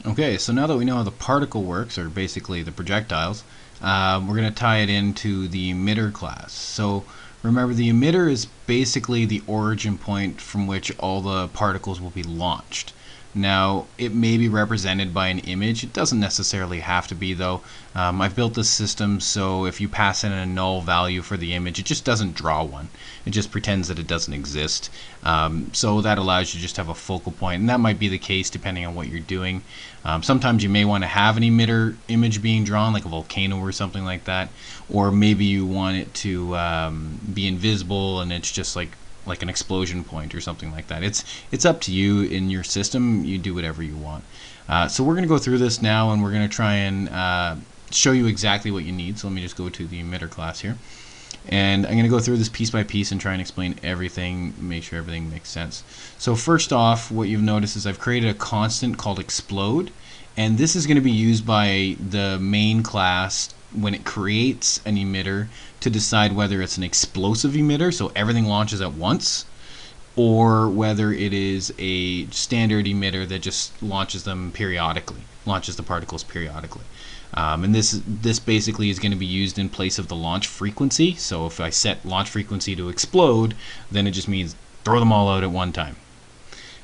Okay, so now that we know how the particle works, or basically the projectiles, we're going to tie it into the emitter class. So remember, the emitter is basically the origin point from which all the particles will be launched. Now, it may be represented by an image. It doesn't necessarily have to be, though. I've built this system so if you pass in a null value for the image, it just doesn't draw one. It just pretends that it doesn't exist. So that allows you to just have a focal point, and that might be the case depending on what you're doing. Sometimes you may want to have an emitter image being drawn, like a volcano or something like that, or maybe you want it to be invisible and it's just like an explosion point or something like that. It's up to you in your system. You do whatever you want. So we're going to go through this now, and we're going to try and show you exactly what you need. So let me just go to the emitter class here, and I'm going to go through this piece by piece and try and explain everything, make sure everything makes sense. So first off, what you've noticed is I've created a constant called explode, and this is going to be used by the main class when it creates an emitter to decide whether it's an explosive emitter, so everything launches at once, or whether it is a standard emitter that just launches them periodically, launches the particles periodically. And this basically is going to be used in place of the launch frequency. So if I set launch frequency to explode, then it just means throw them all out at one time.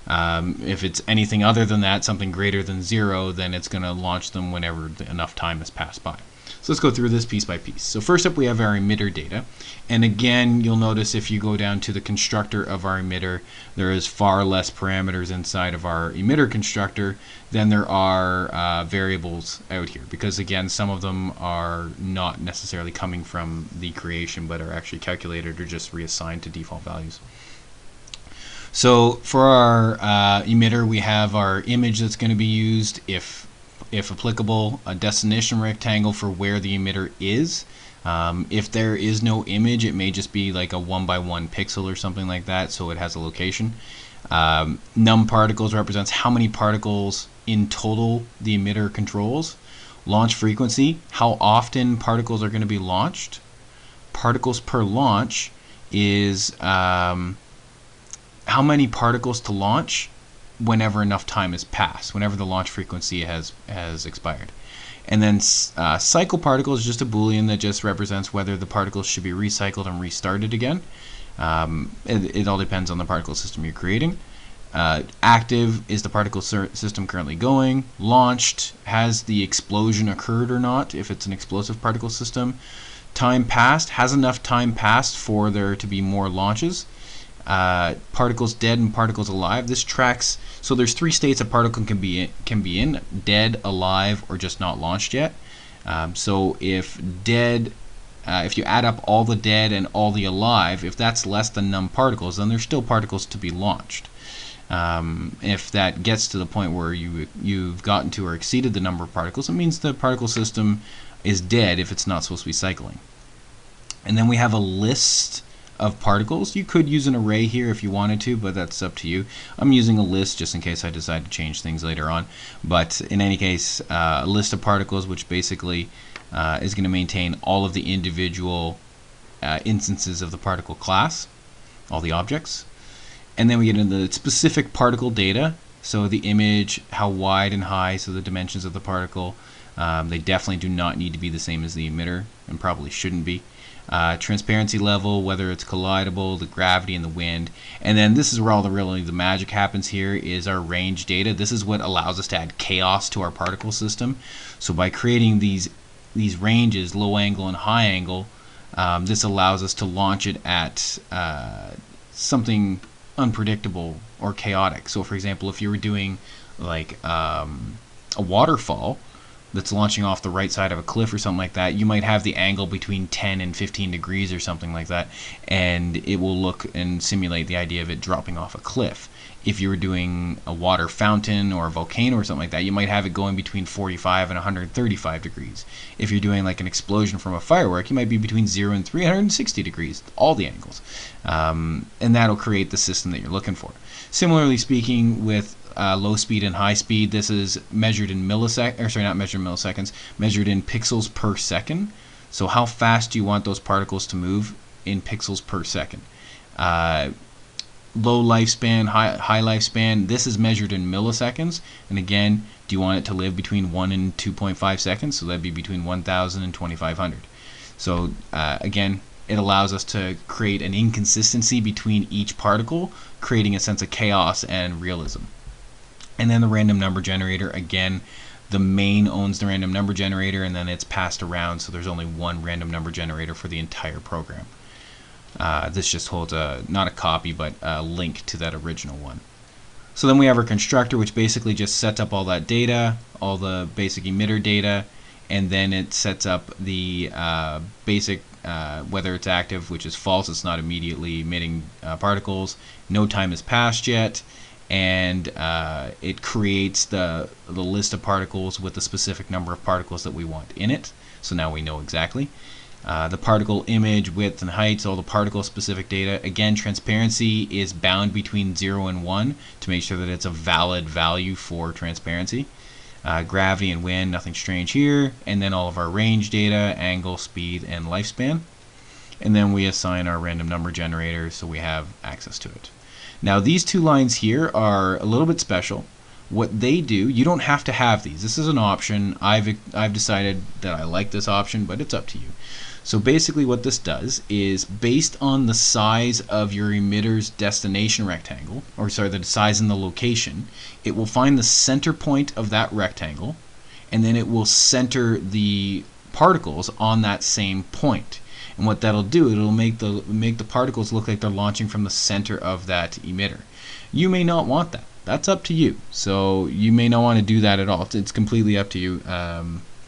If it's anything other than that, something greater than 0, then it's going to launch them whenever enough time has passed by. So let's go through this piece by piece. So first up, we have our emitter data. And again, you'll notice if you go down to the constructor of our emitter, there is far less parameters inside of our emitter constructor than there are variables out here. Because again, some of them are not necessarily coming from the creation, but are actually calculated or just reassigned to default values. So for our emitter, we have our image that's going to be used, if applicable, a destination rectangle for where the emitter is. If there is no image, it may just be like a 1x1 pixel or something like that, so it has a location. Num particles represents how many particles in total the emitter controls. Launch frequency, how often particles are going to be launched. Particles per launch is how many particles to launch whenever enough time has passed, whenever the launch frequency has expired. And then cycle particle is just a boolean that just represents whether the particles should be recycled and restarted again. It all depends on the particle system you're creating. Active is the particle system currently going. Launched, has the explosion occurred or not, if it's an explosive particle system. Time passed, has enough time passed for there to be more launches. Particles dead and particles alive. This tracks, so there's 3 states a particle can be in: dead, alive, or just not launched yet. So if dead, if you add up all the dead and all the alive, if that's less than num particles, then there's still particles to be launched. If that gets to the point where you've gotten to or exceeded the number of particles, it means the particle system is dead if it's not supposed to be cycling. And then we have a list of particles. You could use an array here if you wanted to, but that's up to you. I'm using a list just in case I decide to change things later on. But in any case, a list of particles, which basically is going to maintain all of the individual instances of the particle class, all the objects. And then we get into the specific particle data. So the image, how wide and high, so the dimensions of the particle. They definitely do not need to be the same as the emitter, and probably shouldn't be. Transparency level, whether it's collidable, the gravity, and the wind. And then this is where all the magic happens here, is our range data. This is what allows us to add chaos to our particle system. So by creating these ranges, low angle and high angle, this allows us to launch it at something unpredictable or chaotic. So for example, if you were doing like a waterfall that's launching off the right side of a cliff or something like that, you might have the angle between 10 and 15 degrees or something like that, and it will look and simulate the idea of it dropping off a cliff. If you were doing a water fountain or a volcano or something like that, you might have it going between 45 and 135 degrees. If you're doing like an explosion from a firework, you might be between 0 and 360 degrees, all the angles. And that'll create the system that you're looking for. Similarly speaking, with low speed and high speed, this is measured in milliseconds, measured in pixels per second. So how fast do you want those particles to move in pixels per second? low lifespan, high lifespan. This is measured in milliseconds, and again, do you want it to live between 1 and 2.5 seconds? So that'd be between 1000 and 2500. So again, it allows us to create an inconsistency between each particle, creating a sense of chaos and realism. And then the random number generator, again, the main owns the random number generator, and then it's passed around, so there's only one random number generator for the entire program. This just holds not a copy, but a link to that original one. So then we have our constructor, which basically just sets up all that data, all the basic emitter data, and then it sets up the basic whether it's active, which is false, it's not immediately emitting particles, no time has passed yet, and it creates the list of particles with the specific number of particles that we want in it. So now we know exactly. The particle image, width, and heights, all the particle specific data. Again, transparency is bound between 0 and 1 to make sure that it's a valid value for transparency. Gravity and wind, nothing strange here. And then all of our range data, angle, speed, and lifespan. And then we assign our random number generator so we have access to it. Now these two lines here are a little bit special. What they do, you don't have to have these. This is an option. I've decided that I like this option, but it's up to you. So basically what this does is, based on the size of your emitter's destination rectangle, or sorry, the size and the location, it will find the center point of that rectangle, and then it will center the particles on that same point. And what that'll do, it'll make the particles look like they're launching from the center of that emitter. You may not want that. That's up to you. So you may not want to do that at all. It's completely up to you.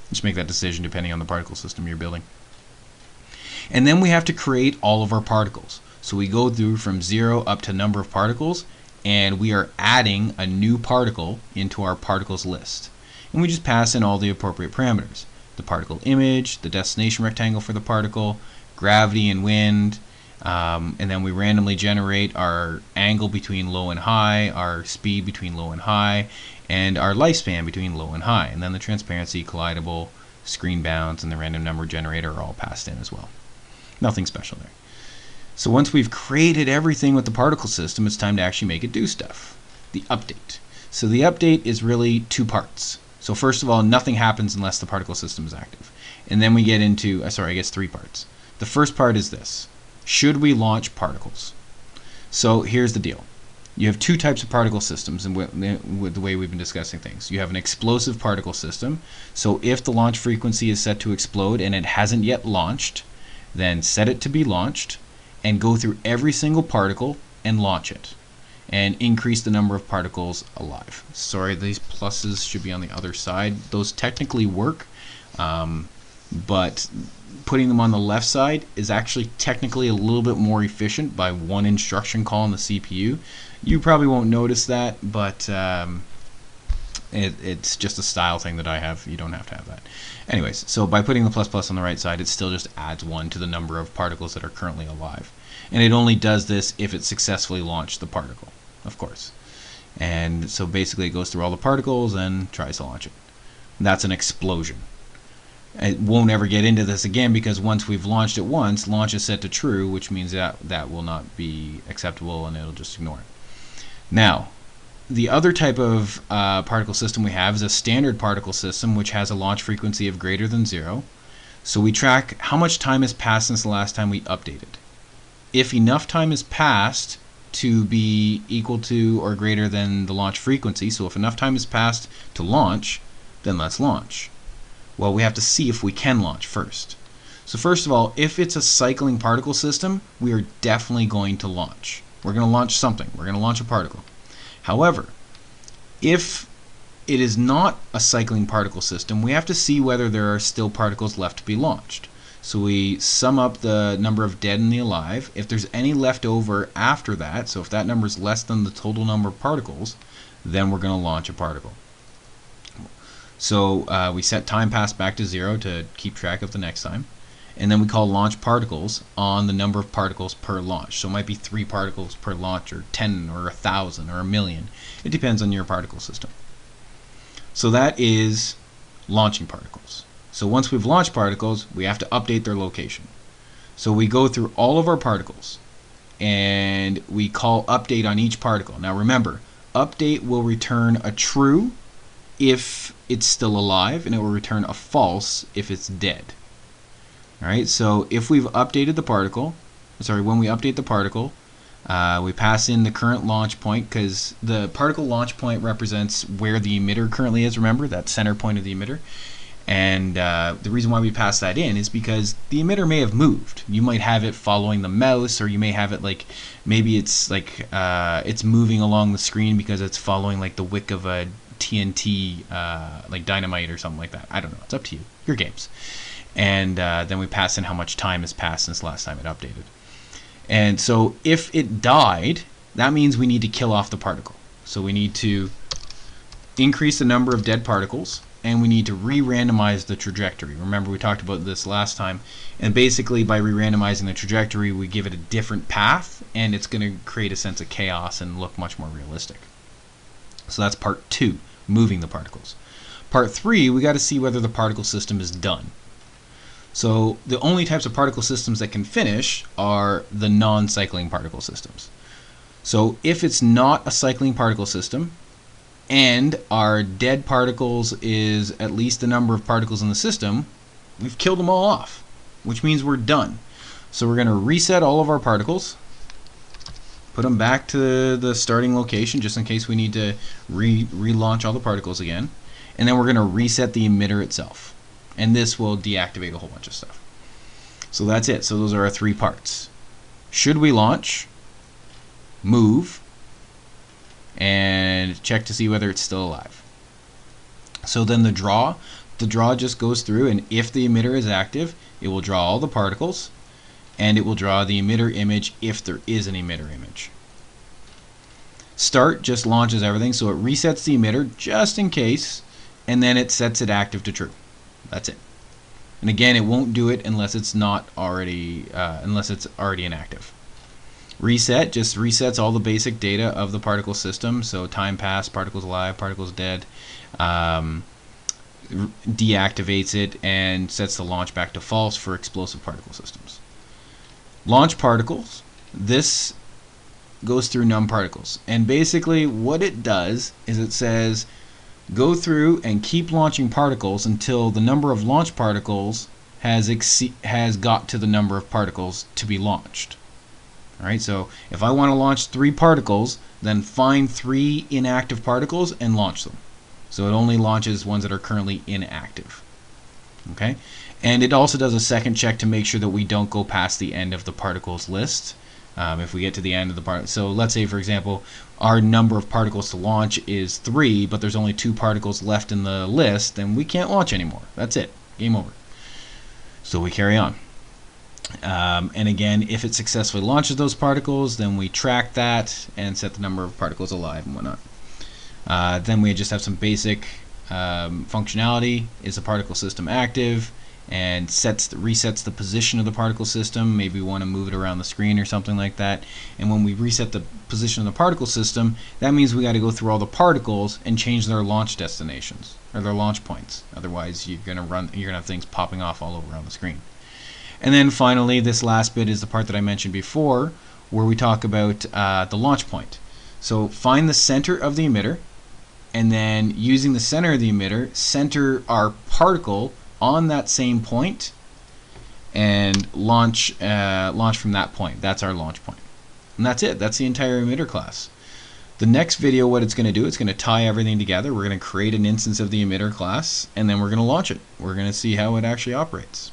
Just make that decision depending on the particle system you're building. And then we have to create all of our particles. So we go through from 0 up to number of particles, and we are adding a new particle into our particles list. And we just pass in all the appropriate parameters. The particle image, the destination rectangle for the particle, gravity and wind, and then we randomly generate our angle between low and high, our speed between low and high, and our lifespan between low and high. And then the transparency, collidable, screen bounds, and the random number generator are all passed in as well. Nothing special there. So once we've created everything with the particle system, it's time to actually make it do stuff. The update. So the update is really two parts. So first of all, nothing happens unless the particle system is active. And then we get into, I guess 3 parts. The first part is this. Should we launch particles? So here's the deal. You have 2 types of particle systems with the way we've been discussing things. You have an explosive particle system. So if the launch frequency is set to explode and it hasn't yet launched, then set it to be launched and go through every single particle and launch it and increase the number of particles alive. Sorry, these pluses should be on the other side. Those technically work, but putting them on the left side is actually technically a little bit more efficient by one instruction call on the CPU. You probably won't notice that, but it's just a style thing that I have. You don't have to have that. Anyways, so by putting the plus plus on the right side, it still just adds 1 to the number of particles that are currently alive. And it only does this if it successfully launched the particle, of course. And so basically it goes through all the particles and tries to launch it. And that's an explosion. It won't ever get into this again because once we've launched it once, launch is set to true, which means that will not be acceptable and it'll just ignore it. Now, the other type of particle system we have is a standard particle system, which has a launch frequency of greater than 0. So we track how much time has passed since the last time we updated. If enough time has passed to be equal to or greater than the launch frequency, so if enough time has passed to launch, then let's launch. Well, we have to see if we can launch first. So first of all, if it's a cycling particle system, we are definitely going to launch. We're going to launch something. We're going to launch a particle. However, if it is not a cycling particle system, we have to see whether there are still particles left to be launched. So we sum up the number of dead and the alive. If there's any left over after that, so if that number is less than the total number of particles, then we're going to launch a particle. So we set time passed back to 0 to keep track of the next time. And then we call launch particles on the number of particles per launch. So it might be 3 particles per launch, or 10, or 1,000, or 1,000,000. It depends on your particle system. So that is launching particles. So once we've launched particles, we have to update their location. So we go through all of our particles, and we call update on each particle. Now remember, update will return a true if it's still alive, and it will return a false if it's dead. Alright, so if we've updated the particle, when we update the particle, we pass in the current launch point, because the particle launch point represents where the emitter currently is, remember, that center point of the emitter. And the reason why we pass that in is because the emitter may have moved. You might have it following the mouse, or you may have it like, maybe it's like it's moving along the screen because it's following like the wick of a TNT, like dynamite or something like that. I don't know, it's up to you, your games. And then we pass in how much time has passed since last time it updated. And so if it died, that means we need to kill off the particle. So we need to increase the number of dead particles, and we need to re-randomize the trajectory. Remember, we talked about this last time, and basically by re-randomizing the trajectory, we give it a different path, and it's going to create a sense of chaos and look much more realistic. So that's part 2, moving the particles. Part 3, we got to see whether the particle system is done. So the only types of particle systems that can finish are the non-cycling particle systems. So if it's not a cycling particle system, and our dead particles is at least the number of particles in the system, we've killed them all off, which means we're done. So we're going to reset all of our particles, put them back to the starting location just in case we need to relaunch all the particles again, and then we're going to reset the emitter itself. And this will deactivate a whole bunch of stuff. So that's it. So those are our 3 parts. Should we launch, move, and check to see whether it's still alive. So then the draw just goes through, and if the emitter is active, it will draw all the particles, and it will draw the emitter image if there is an emitter image. Start just launches everything, so it resets the emitter just in case, and then it sets it active to true. That's it. And again, it won't do it unless it's not already inactive. Reset just resets all the basic data of the particle system, so time passed, particles alive, particles dead, deactivates it, and sets the launch back to false for explosive particle systems. Launch particles, this goes through num particles, and basically what it does is it says go through and keep launching particles until the number of launch particles has got to the number of particles to be launched. Alright, so if I want to launch 3 particles, then find 3 inactive particles and launch them. So it only launches ones that are currently inactive. Okay, and it also does a second check to make sure that we don't go past the end of the particles list. If we get to the end of the part, so let's say for example our number of particles to launch is 3, but there's only 2 particles left in the list, then we can't launch anymore. That's it, game over. So we carry on. And again, if it successfully launches those particles, then we track that and set the number of particles alive and whatnot. Then we just have some basic functionality. Is the particle system active? And resets the position of the particle system. Maybe we want to move it around the screen or something like that. And when we reset the position of the particle system, that means we got to go through all the particles and change their launch destinations or their launch points. Otherwise, you're gonna have things popping off all over on the screen. And then finally, this last bit is the part that I mentioned before, where we talk about the launch point. So find the center of the emitter, and then using the center of the emitter, center our particle on that same point and launch from that point. That's our launch point. And that's it. That's the entire emitter class. The next video, what it's going to do, it's going to tie everything together. We're going to create an instance of the emitter class, and then we're going to launch it. We're going to see how it actually operates.